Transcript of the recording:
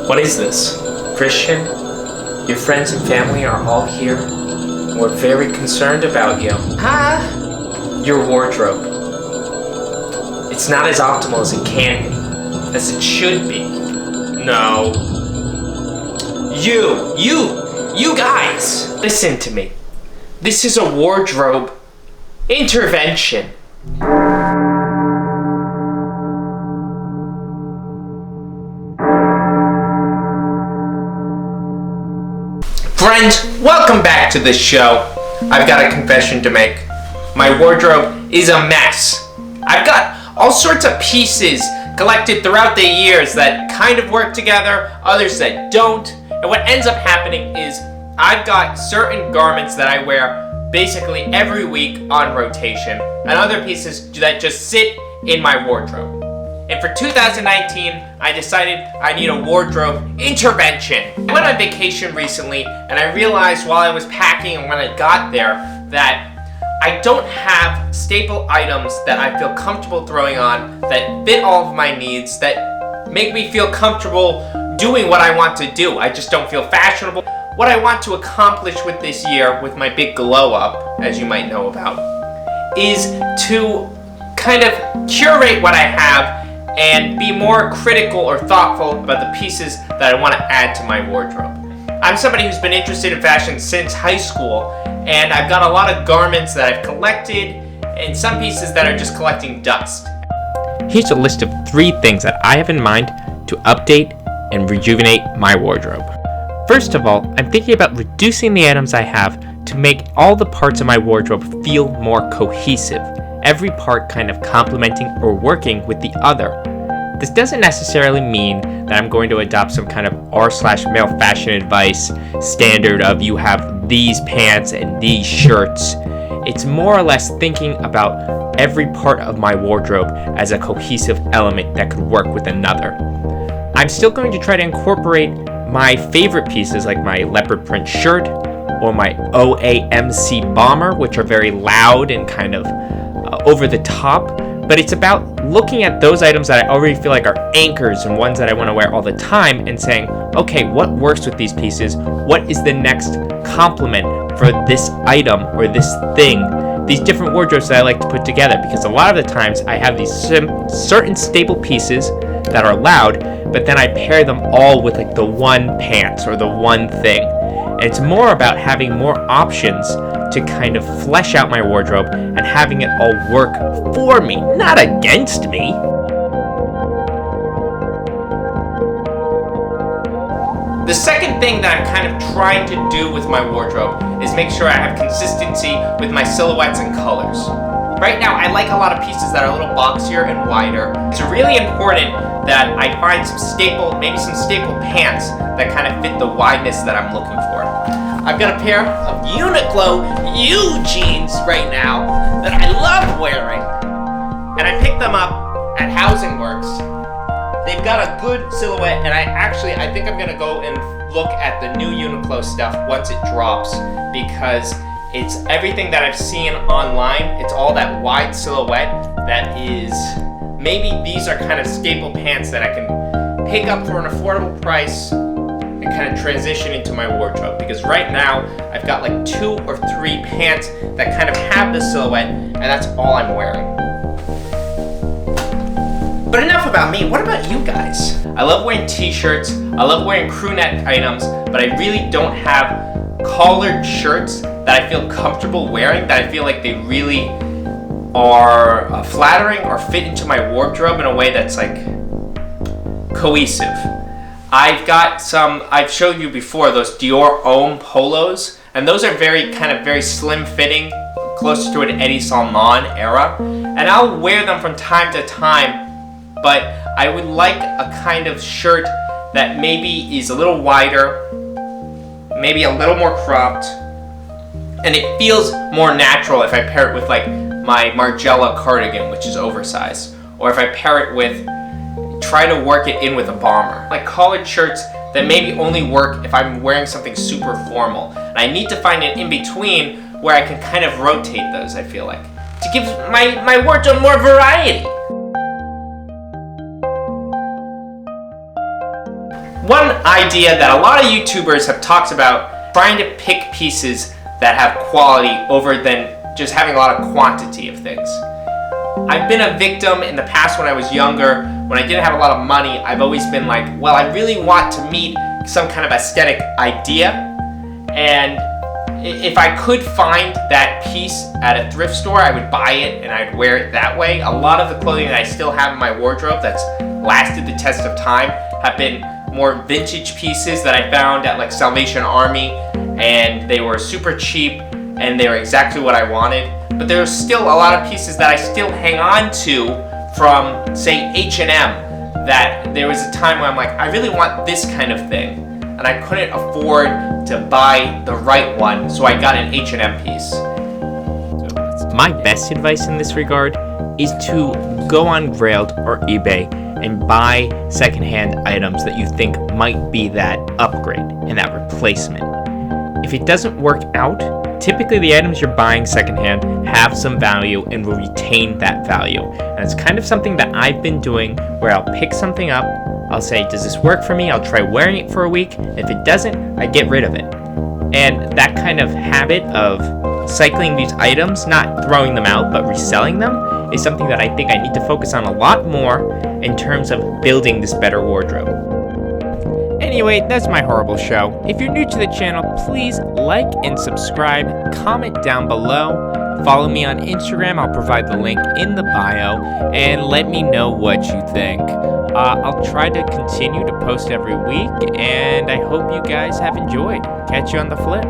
What is this? Christian, your friends and family are all here. We're very concerned about you. Your wardrobe. It's not as optimal as it can be, as it should be. No. You guys, listen to me. This is a wardrobe intervention. Friends, welcome back to the show. I've got a confession to make. My wardrobe is a mess. I've got all sorts of pieces collected throughout the years that kind of work together, others that don't. And what ends up happening is I've got certain garments that I wear basically every week on rotation, and other pieces that just sit in my wardrobe. And for 2019, I decided I need a wardrobe intervention. I went on vacation recently, and I realized while I was packing and when I got there that I don't have staple items that I feel comfortable throwing on that fit all of my needs, that make me feel comfortable doing what I want to do. I just don't feel fashionable. What I want to accomplish with this year, with my big glow up, as you might know about, is to kind of curate what I have and be more critical or thoughtful about the pieces that I want to add to my wardrobe. I'm somebody who's been interested in fashion since high school, and I've got a lot of garments that I've collected and some pieces that are just collecting dust. Here's a list of 3 things that I have in mind to update and rejuvenate my wardrobe. First of all, I'm thinking about reducing the items I have to make all the parts of my wardrobe feel more cohesive, every part kind of complementing or working with the other. This doesn't necessarily mean that I'm going to adopt some kind of r/male fashion advice standard of you have these pants and these shirts. It's more or less thinking about every part of my wardrobe as a cohesive element that could work with another. I'm still going to try to incorporate my favorite pieces like my leopard print shirt or my OAMC bomber, which are very loud and kind of over the top, but it's about looking at those items that I already feel like are anchors and ones that I want to wear all the time and saying, okay, what works with these pieces? What is the next complement for this item or this thing? These different wardrobes that I like to put together, because a lot of the times I have these certain staple pieces that are loud, but then I pair them all with like the one pants or the one thing. And it's more about having more options to kind of flesh out my wardrobe and having it all work for me, not against me. The second thing that I'm kind of trying to do with my wardrobe is make sure I have consistency with my silhouettes and colors. Right now, I like a lot of pieces that are a little boxier and wider. It's really important that I find maybe some staple pants that kind of fit the wideness that I'm looking for. I've got a pair of Uniqlo U jeans right now that I love wearing, and I picked them up at Housing Works. They've got a good silhouette, and I think I'm gonna go and look at the new Uniqlo stuff once it drops, because it's everything that I've seen online. It's all that wide silhouette that is, maybe these are kind of staple pants that I can pick up for an affordable price and kind of transition into my wardrobe. Because right now, I've got like 2 or 3 pants that kind of have the silhouette, and that's all I'm wearing. But enough about me, what about you guys? I love wearing t-shirts, I love wearing crew neck items, but I really don't have collared shirts that I feel comfortable wearing, that I feel like they really are flattering or fit into my wardrobe in a way that's like cohesive. I've showed you before those Dior Homme polos, and those are very slim fitting, close to an Eddie Salmon era, and I'll wear them from time to time, but I would like a kind of shirt that maybe is a little wider, maybe a little more cropped, and it feels more natural if I pair it with like my Margiela cardigan, which is oversized, or if I pair it with, try to work it in with a bomber. Like collared shirts that maybe only work if I'm wearing something super formal. And I need to find an in-between where I can kind of rotate those, I feel like, to give my wardrobe more variety. one idea that a lot of YouTubers have talked about, trying to pick pieces that have quality over than just having a lot of quantity of things. I've been a victim in the past when I was younger. When I didn't have a lot of money, I've always been like, well, I really want to meet some kind of aesthetic idea, and if I could find that piece at a thrift store, I would buy it and I'd wear it that way. A lot of the clothing that I still have in my wardrobe that's lasted the test of time have been more vintage pieces that I found at like Salvation Army, and they were super cheap and they were exactly what I wanted. But there's still a lot of pieces that I still hang on to from, say, H&M, that there was a time where I'm like, I really want this kind of thing, and I couldn't afford to buy the right one, so I got an H&M piece. My best advice in this regard is to go on Grailed or eBay and buy secondhand items that you think might be that upgrade and that replacement. If it doesn't work out, typically the items you're buying secondhand have some value and will retain that value. And it's kind of something that I've been doing, where I'll pick something up, I'll say, does this work for me? I'll try wearing it for a week. If it doesn't, I get rid of it. And that kind of habit of cycling these items, not throwing them out, but reselling them, is something that I think I need to focus on a lot more in terms of building this better wardrobe. Anyway, that's my horrible show. If you're new to the channel, please like and subscribe, comment down below, follow me on Instagram, I'll provide the link in the bio, and let me know what you think. I'll try to continue to post every week, and I hope you guys have enjoyed. Catch you on the flip.